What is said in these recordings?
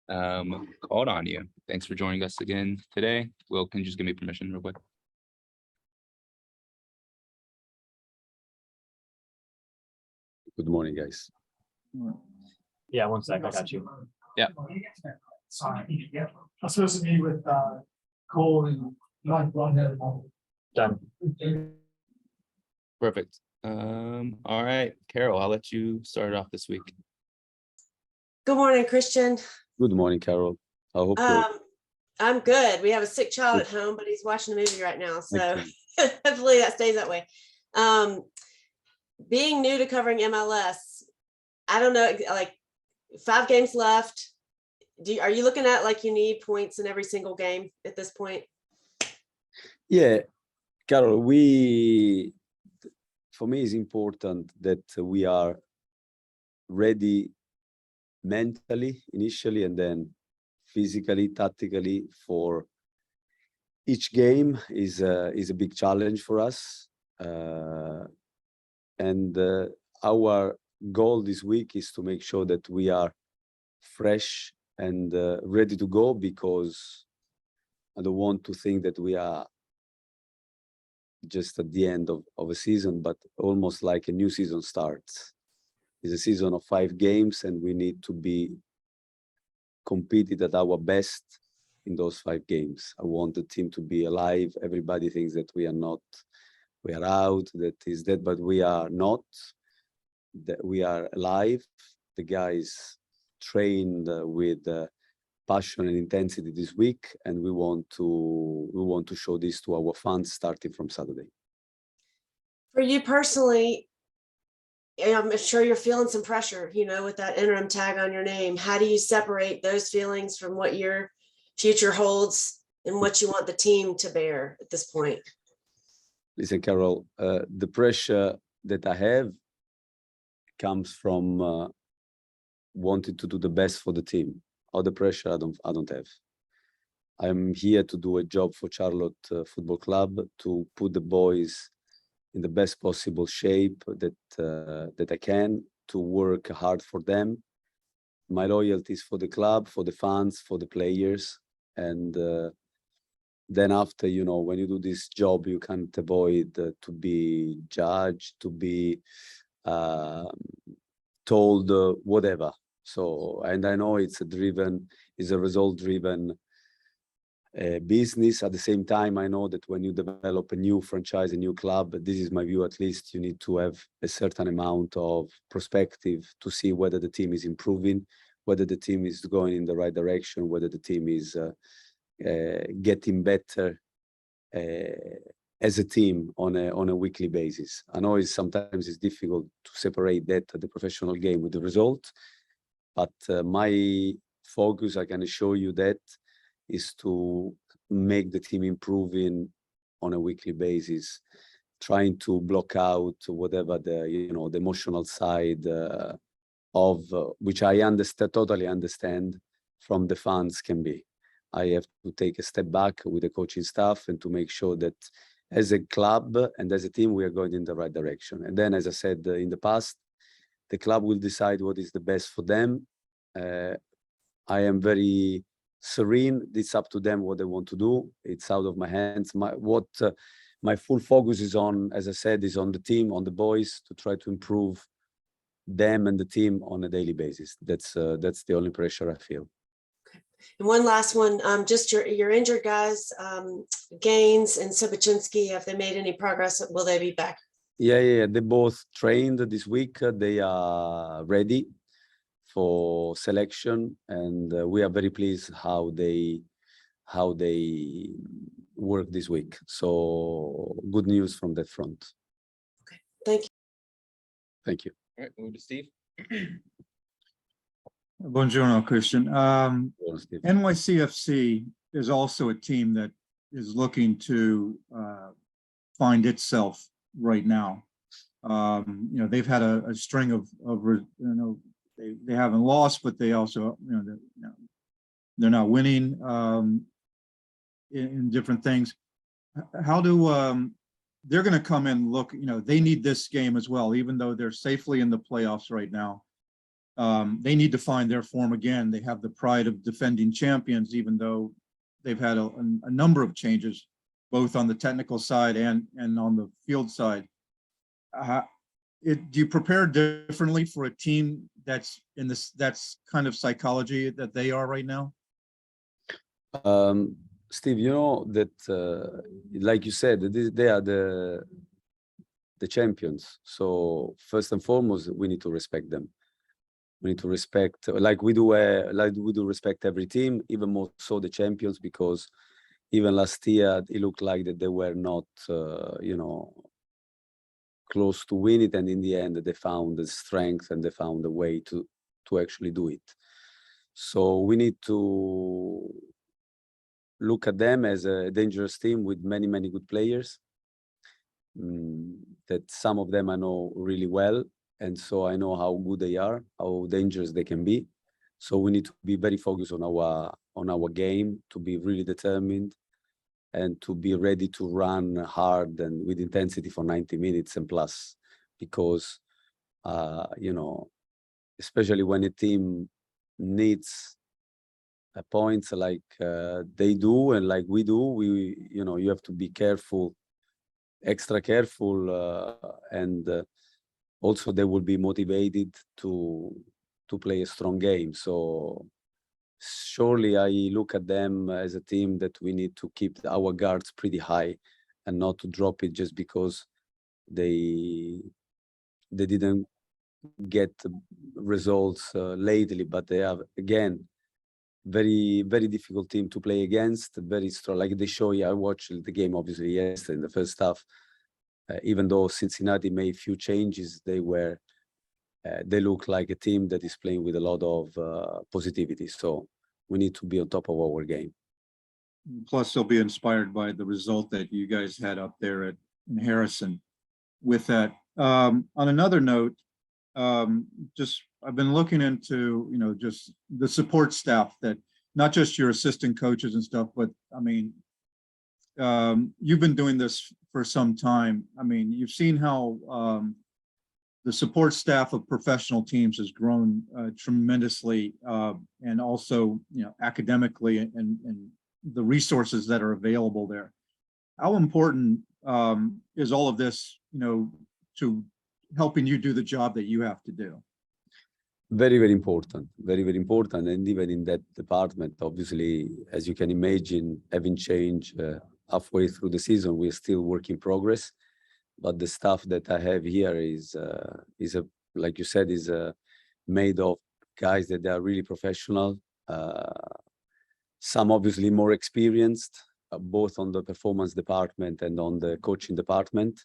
called on you. Thanks for joining us again today. Will, can you just give me permission real quick? Good morning, guys. Yeah, one sec, I got you. Yeah. Sorry. I'm supposed to meet with Cole and Mike Blondhead. Done. Perfect. All right, Carol, I'll let you start off this week. Good morning, Christian. Good morning, Carol. I hope you're I'm good. We have a sick child at home, but he's watching a movie right now, so excellent. hopefully that stays that way. Being new to covering MLS, I don't know, like 5 games left. Are you looking at like you need points in every single game at this point? Yeah, Carol, for me, it's important that we are ready mentally initially and then physically, tactically for each game is a big challenge for us. And our goal this week is to make sure that we are fresh and ready to go, because I don't want to think that we are just at the end of a season, but almost like a new season starts. It's a season of 5 games, and we need to be competed at our best in those 5 games. I want the team to be alive. Everybody thinks that we are not, we are out, that is that, but we are not. That we are alive. The guys trained with passion and intensity this week, and we want to show this to our fans starting from Saturday. For you personally, I'm sure you're feeling some pressure, with that interim tag on your name. How do you separate those feelings from what your future holds and what you want the team to bear at this point? Listen, Carol, the pressure that I have comes from wanting to do the best for the team. Other pressure I don't have. I'm here to do a job for Charlotte Football Club, to put the boys in the best possible shape that I can, to work hard for them. My loyalty is for the club, for the fans, for the players. And then after, when you do this job, you can't avoid to be judged, to be told whatever. So, and I know it's a result-driven business. At the same time, I know that when you develop a new franchise, a new club, this is my view at least, you need to have a certain amount of perspective to see whether the team is improving, whether the team is going in the right direction, whether the team is getting better as a team on a weekly basis. I know sometimes it's difficult to separate that, the professional game, with the result, but my focus, I can assure you that, is to make the team improving on a weekly basis, trying to block out whatever the the emotional side of which I totally understand from the fans can be. I have to take a step back with the coaching staff and to make sure that as a club and as a team we are going in the right direction. And then, as I said in the past, the club will decide what is the best for them. I am very serene. It's up to them what they want to do. It's out of my hands. My full focus is on, as I said, is on the team, on the boys, to try to improve them and the team on a daily basis. That's the only pressure I feel. And one last one, just your injured guys, Gaines and Sobocinski, have they made any progress? Will they be back? Yeah. They both trained this week. They are ready for selection, and we are very pleased how they work this week. So good news from that front. Okay, thank you. Thank you. All right, move to Steve. Buongiorno, Christian. Steve. NYCFC is also a team that is looking to find itself right now. They've had a string of they haven't lost, but they also they're not winning in different things. How do they're going to come in? Look, they need this game as well, even though they're safely in the playoffs right now. They need to find their form again. They have the pride of defending champions, even though they've had a number of changes, both on the technical side and on the field side. Do you prepare differently for a team that's in that's kind of psychology that they are right now? Steve, you know that, like you said, they are the champions. So first and foremost, we need to respect them. We need to respect, like we do respect every team, even more so the champions, because even last year it looked like that they were not, you know, close to win it, and in the end they found the strength and they found a way to actually do it. So we need to look at them as a dangerous team with many good players, that some of them I know really well, and so I know how good they are, how dangerous they can be. So we need to be very focused on our game, to be really determined, and to be ready to run hard and with intensity for 90 minutes and plus, because you know, especially when a team needs points like they do and like we do, you know, you have to be careful, extra careful, and also they will be motivated to play a strong game. So surely I look at them as a team that we need to keep our guards pretty high and not to drop it just because they didn't get results lately, but they have, again, very difficult team to play against, very strong. Like they show you, I watched the game obviously yesterday in the first half. Even though Cincinnati made few changes, they look like a team that is playing with a lot of positivity. So we need to be on top of our game. Plus, they'll be inspired by the result that you guys had up there in Harrison. With that, on another note, just I've been looking into, you know, just the support staff, that not just your assistant coaches and stuff, but I mean, you've been doing this for some time. I mean, you've seen how the support staff of professional teams has grown tremendously, and also, you know, academically and the resources that are available there. How important is all of this, you know, to helping you do the job that you have to do? Very important, very important. And even in that department, obviously, as you can imagine, having changed halfway through the season, we're still work in progress. But the stuff that I have here is like you said, is made of guys that are really professional. Some obviously more experienced, both on the performance department and on the coaching department.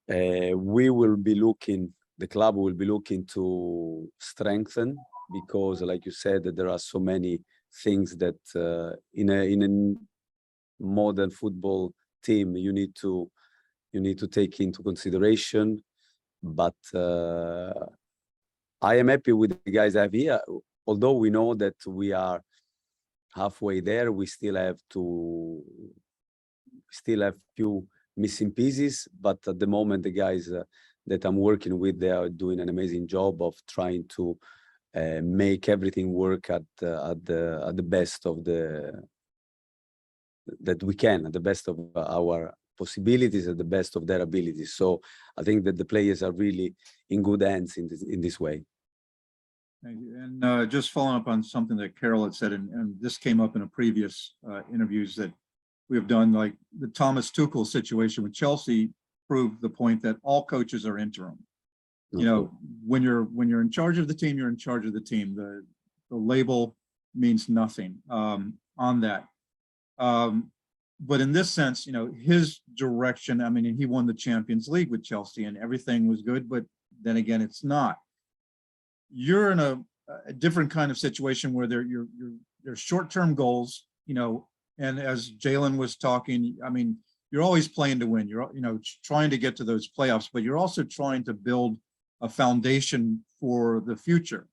We will be looking, the club will be looking to strengthen, because like you said, that there are so many things that in a modern football team you need to take into consideration. But I am happy with the guys I have here. Although we know that we are halfway there, we still have few missing pieces. But at the moment, the guys that I'm working with, they are doing an amazing job of trying to make everything work at the best of that we can, at the best of our possibilities, at the best of their abilities. So I think that the players are really in good hands in this way. Thank you. And just following up on something that Carol had said, and this came up in a previous interviews that we have done, like the Thomas Tuchel situation with Chelsea proved the point that all coaches are interim. You know, when you're in charge of the team, you're in charge of the team. The label means nothing on that. But in this sense, you know, his direction, I mean, he won the Champions League with Chelsea and everything was good, but then again, it's not. You're in a different kind of situation where there's short-term goals, you know, and as Jalen was talking, I mean, you're always playing to win. You're, you know, trying to get to those playoffs, but you're also trying to build a foundation for the future.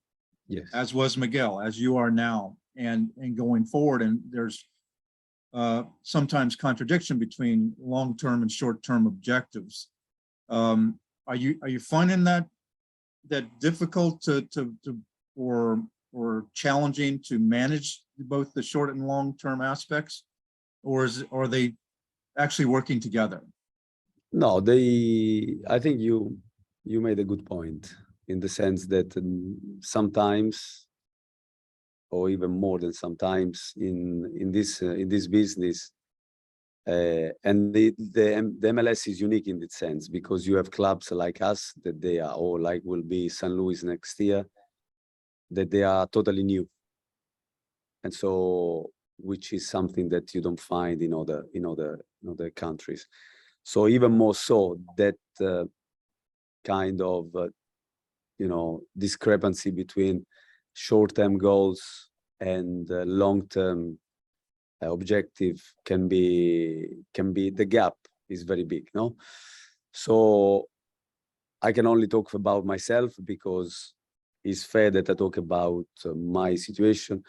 Yes. As was Miguel, as you are now, and going forward. And there's sometimes contradiction between long-term and short-term objectives. Are you finding that difficult or challenging to manage both the short and long-term aspects, or are they actually working together? No, I think you made a good point in the sense that sometimes, or even more than sometimes in this business, and the MLS is unique in that sense because you have clubs like us that they are, or like will be St. Louis next year, that they are totally new, and so which is something that you don't find in other countries. So even more so that kind of discrepancy between short-term goals and long-term objective can be the gap is very big, no? So I can only talk about myself because it's fair that I talk about my situation.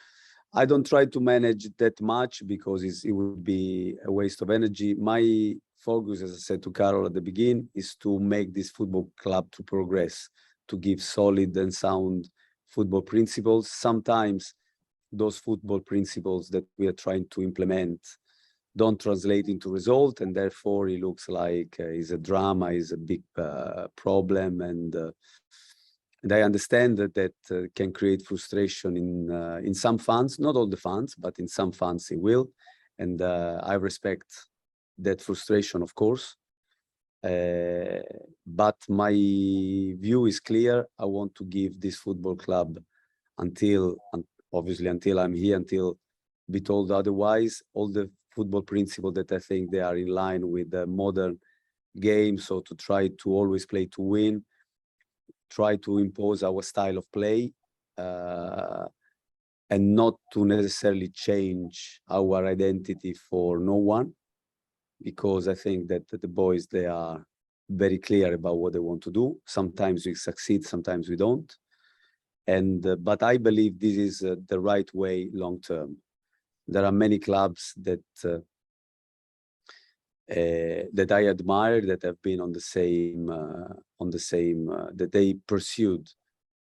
I don't try to manage that much because it would be a waste of energy. My focus, as I said to Carol at the beginning, is to make this football club to progress, to give solid and sound football principles. Sometimes those football principles that we are trying to implement don't translate into result, and therefore it looks like is a drama, is a big problem, and I understand that can create frustration in some fans, not all the fans, but in some fans it will, and I respect that frustration, of course. But my view is clear. I want to give this football club obviously until I'm here, until be told otherwise, all the football principles that I think they are in line with the modern game. So to try to always play to win, try to impose our style of play, and not to necessarily change our identity for no one, because I think that the boys, they are very clear about what they want to do. Sometimes we succeed, sometimes we don't. And but I believe this is the right way long term. There are many clubs that that I admire, that have been on the same that they pursued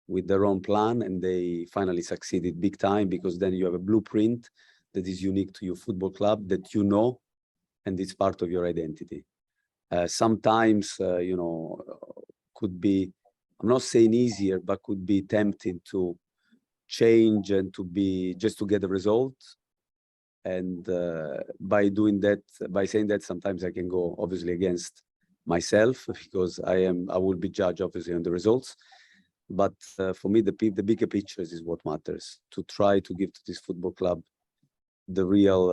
with their own plan, and they finally succeeded big time, because then you have a blueprint that is unique to your football club, that you know, and it's part of your identity. Sometimes could be, I'm not saying easier, but could be tempting to change and to be just to get the result. And by doing that, by saying that, sometimes I can go obviously against myself, because I will be judged obviously on the results. But for me, the bigger picture is what matters, to try to give to this football club the real,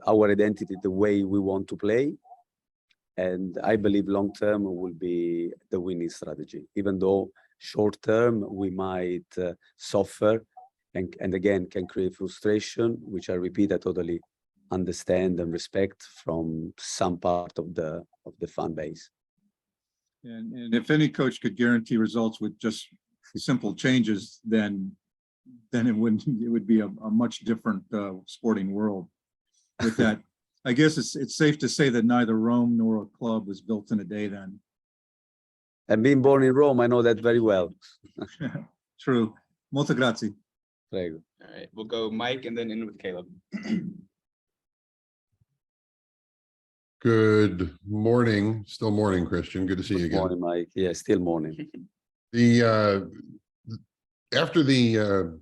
our identity, the way we want to play. And I believe long term will be the winning strategy, even though short term we might suffer and again can create frustration, which I repeat, I totally understand and respect from some part of the fan base. And if any coach could guarantee results with just simple changes, then it would be a much different sporting world. With that, I guess it's safe to say that neither Rome nor a club was built in a day then. And being born in Rome, I know that very well. True. Molto grazie. Prego. All right, we'll go Mike and then in with Caleb. Good morning. Still morning, Christian. Good to see you again. Morning, Mike. Yeah, still morning. After the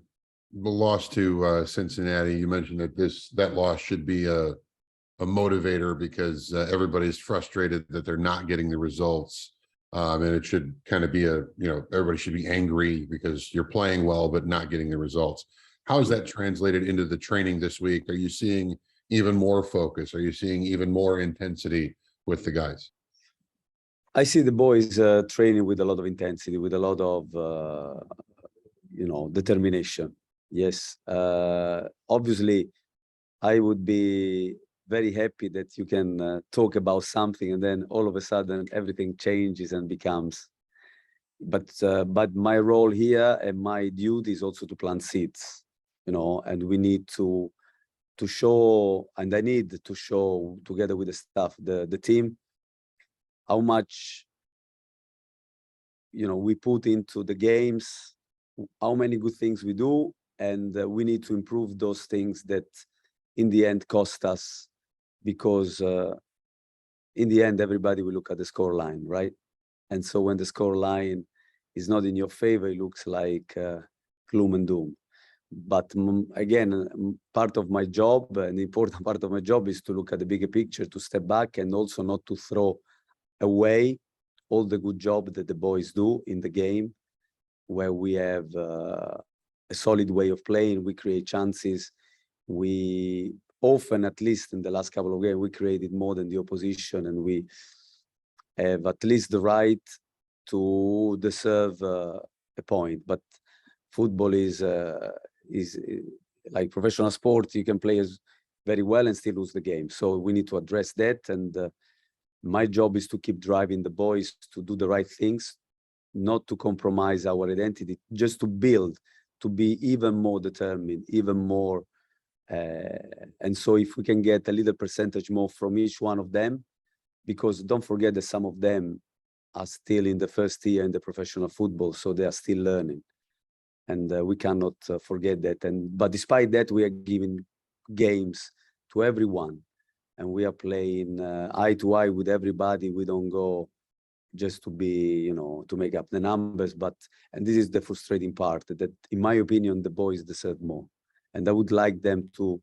loss to Cincinnati, you mentioned that that loss should be a motivator, because everybody's frustrated that they're not getting the results, and it should kind of be everybody should be angry because you're playing well but not getting the results. How is that translated into the training this week? Are you seeing even more focus? Are you seeing even more intensity with the guys? I see the boys training with a lot of intensity, with a lot of determination. Yes, obviously, I would be very happy that you can talk about something and then all of a sudden everything changes and becomes. But my role here and my duty is also to plant seeds, and we need to show, and I need to show together with the staff, the team, how much we put into the games, how many good things we do, and we need to improve those things that in the end cost us, because in the end, everybody will look at the score line, right? And so when the score line is not in your favor, it looks like gloom and doom. But again, part of my job, an important part of my job, is to look at the bigger picture, to step back, and also not to throw away all the good job that the boys do in the game, where we have a solid way of playing, we create chances, we often, at least in the last couple of games, we created more than the opposition, and we have at least the right to deserve a point. But football is like professional sport. You can play as very well and still lose the game. So we need to address that. And my job is to keep driving the boys to do the right things, not to compromise our identity, just to build, to be even more determined, even more. And so if we can get a little percentage more from each one of them, because don't forget that some of them are still in the first year in the professional football, so they are still learning. And we cannot forget that. But despite that, we are giving games to everyone, and we are playing eye to eye with everybody. We don't go just to be, to make up the numbers. And this is the frustrating part, that in my opinion, the boys deserve more. And I would like them to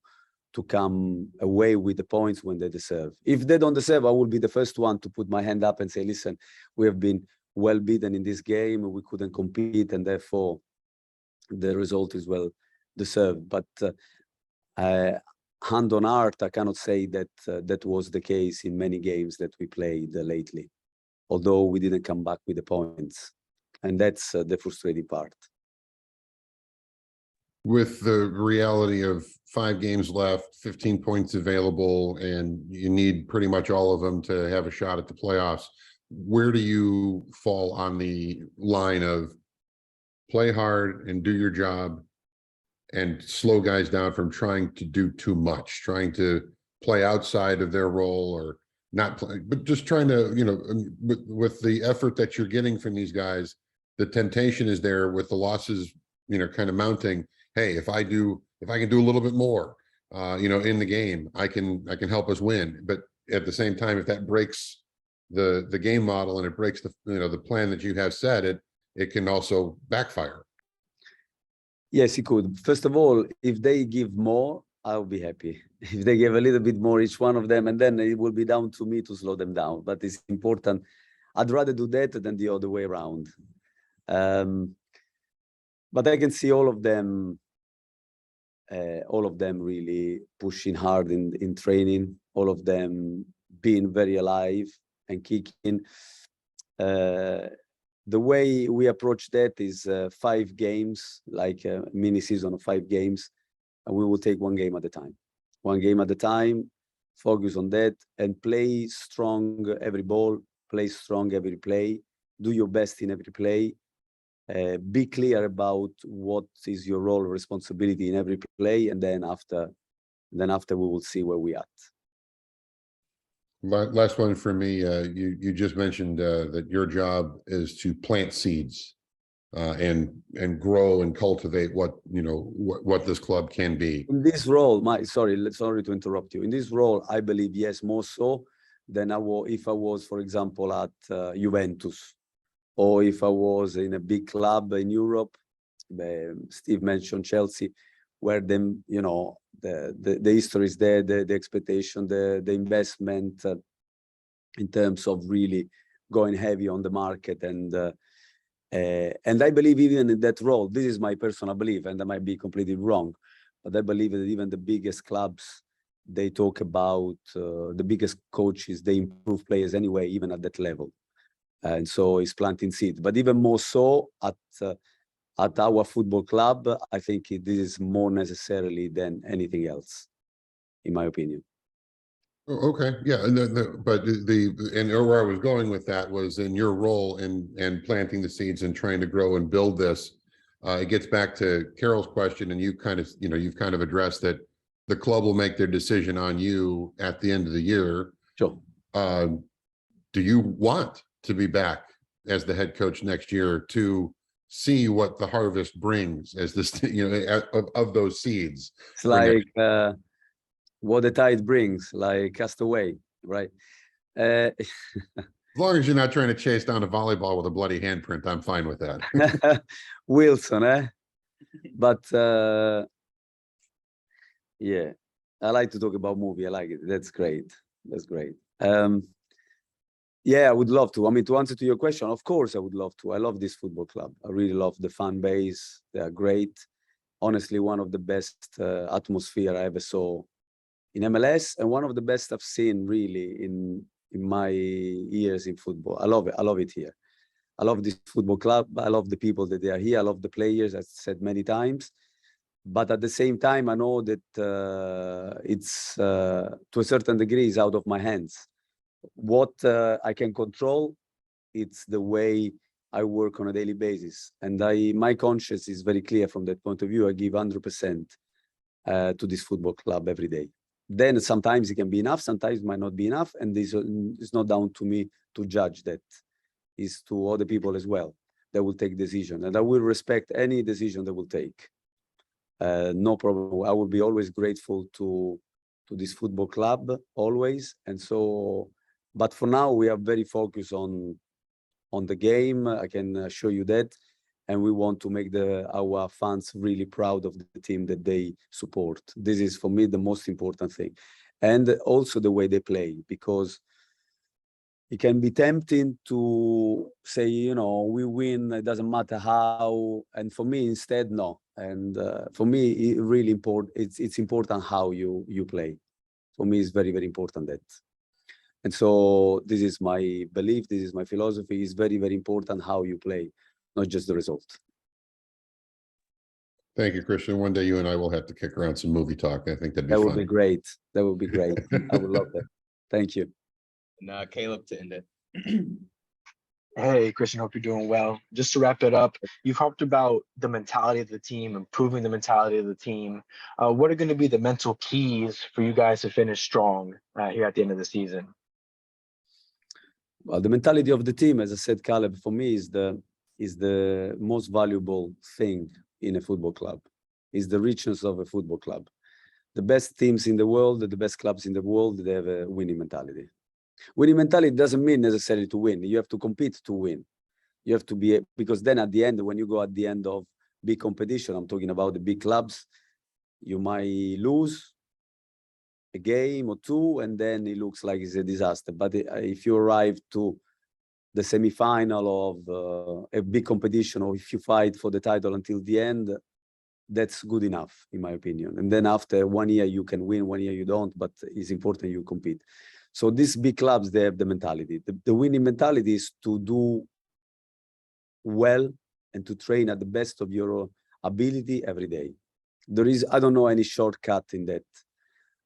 come away with the points when they deserve. If they don't deserve, I will be the first one to put my hand up and say, listen, we have been well beaten in this game, we couldn't compete, and therefore the result is well deserved. But hand on heart, I cannot say that that was the case in many games that we played lately, although we didn't come back with the points. And that's the frustrating part. With the reality of 5 games left, 15 points available, and you need pretty much all of them to have a shot at the playoffs, where do you fall on the line of play hard and do your job and slow guys down from trying to do too much, trying to play outside of their role, or not play, but just trying to, with the effort that you're getting from these guys, the temptation is there with the losses, kind of mounting. Hey, if I can do a little bit more, in the game, I can help us win. But at the same time, if that breaks the game model and it breaks the plan that you have set, it can also backfire. Yes, it could. First of all, if they give more, I'll be happy. If they give a little bit more, each one of them, and then it will be down to me to slow them down. But it's important. I'd rather do that than the other way around. But I can see all of them really pushing hard in training, all of them being very alive and kicking. The way we approach that is 5 games, like a mini season of 5 games, and we will take one game at a time. One game at a time, focus on that, and play strong every ball, play strong every play, do your best in every play. Be clear about what is your role or responsibility in every play, and then after we will see where we at. Last one for me. You just mentioned that your job is to plant seeds and grow and cultivate what this club can be. In this role, sorry to interrupt you. In this role, I believe, yes, more so than if I was, for example, at Juventus, or if I was in a big club in Europe. Steve mentioned Chelsea, where the history is there, the expectation, the investment in terms of really going heavy on the market. And I believe even in that role, this is my personal belief, and I might be completely wrong, but I believe that even the biggest clubs, they talk about the biggest coaches, they improve players anyway, even at that level. And so it's planting seeds. But even more so at our football club, I think this is more necessarily than anything else, in my opinion. Okay, yeah, but where I was going with that was in your role in planting the seeds and trying to grow and build this. It gets back to Carol's question, and you've kind of addressed that the club will make their decision on you at the end of the year. Sure. Do you want to be back as the head coach next year to see what the harvest brings as this, of those seeds. It's like what the tide brings, like castaway, right? As long as you're not trying to chase down a volleyball with a bloody handprint, I'm fine with that. Wilson, eh? But yeah, I like to talk about movie. I like it. That's great. That's great. Yeah, I would love to. I mean, to answer to your question, of course, I would love to. I love this football club. I really love the fan base. They are great. Honestly, one of the best atmosphere I ever saw in MLS, and one of the best I've seen really in my years in football. I love it. I love it here. I love this football club. I love the people that they are here. I love the players, as I said many times. But at the same time, I know that it's to a certain degree is out of my hands. What I can control, it's the way I work on a daily basis. And my conscience is very clear from that point of view. I give 100% to this football club every day. Then sometimes it can be enough, sometimes it might not be enough. And this is not down to me to judge that. It's to other people as well that will take decision. And I will respect any decision they will take. No problem. I will be always grateful to this football club, always. And so, but for now, we are very focused on the game. I can assure you that. And we want to make our fans really proud of the team that they support. This is, for me, the most important thing. And also the way they play, because it can be tempting to say, we win, it doesn't matter how. And for me, instead, no. And for me, it really important. It's important how you play. For me, it's very, very important that. And so this is my belief. This is my philosophy. It's very, very important how you play, not just the result. Thank you, Christian. One day you and I will have to kick around some movie talk. I think that'd be That fun. would be great. That would be great. I would love that. Thank you. And Caleb to end it. Hey, Christian, hope you're doing well. Just to wrap it up, you've talked about the mentality of the team, improving the mentality of the team. What are going to be the mental keys for you guys to finish strong here at the end of the season? Well, the mentality of the team, as I said, Caleb, for me is the most valuable thing in a football club, is the richness of a football club. The best teams in the world, the best clubs in the world, they have a winning mentality. Winning mentality doesn't mean necessarily to win. You have to compete to win. You have to be, because then at the end, when you go at the end of big competition, I'm talking about the big clubs, you might lose a game or two, and then it looks like it's a disaster. But if you arrive to the semi-final of a big competition, or if you fight for the title until the end, that's good enough, in my opinion. And then after 1 year, you can win, 1 year you don't, but it's important you compete. So these big clubs, they have the mentality. The winning mentality is to do well and to train at the best of your ability every day. I don't know any shortcut in that.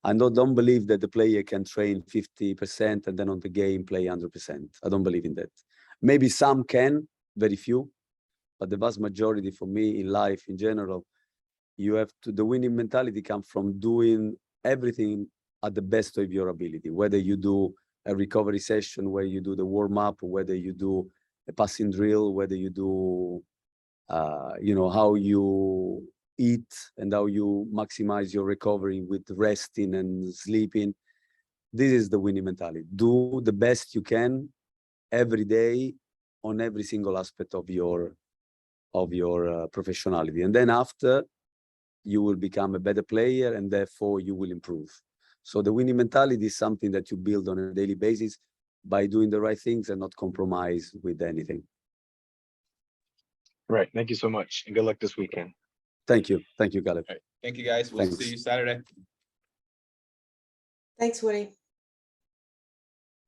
I don't believe that the player can train 50% and then on the game play 100%. I don't believe in that. Maybe some can, very few, but the vast majority for me in life in general, the winning mentality comes from doing everything at the best of your ability, whether you do a recovery session, where you do the warm-up, whether you do a passing drill, whether you do, how you eat and how you maximize your recovery with resting and sleeping. This is the winning mentality. Do the best you can every day on every single aspect of your professionality. And then after, you will become a better player and therefore you will improve. So the winning mentality is something that you build on a daily basis by doing the right things and not compromise with anything. Right. Thank you so much. And good luck this weekend. Thank you. Thank you, Caleb. All right. Thank you, guys. We'll Thanks. see you Saturday. Thanks, Woody.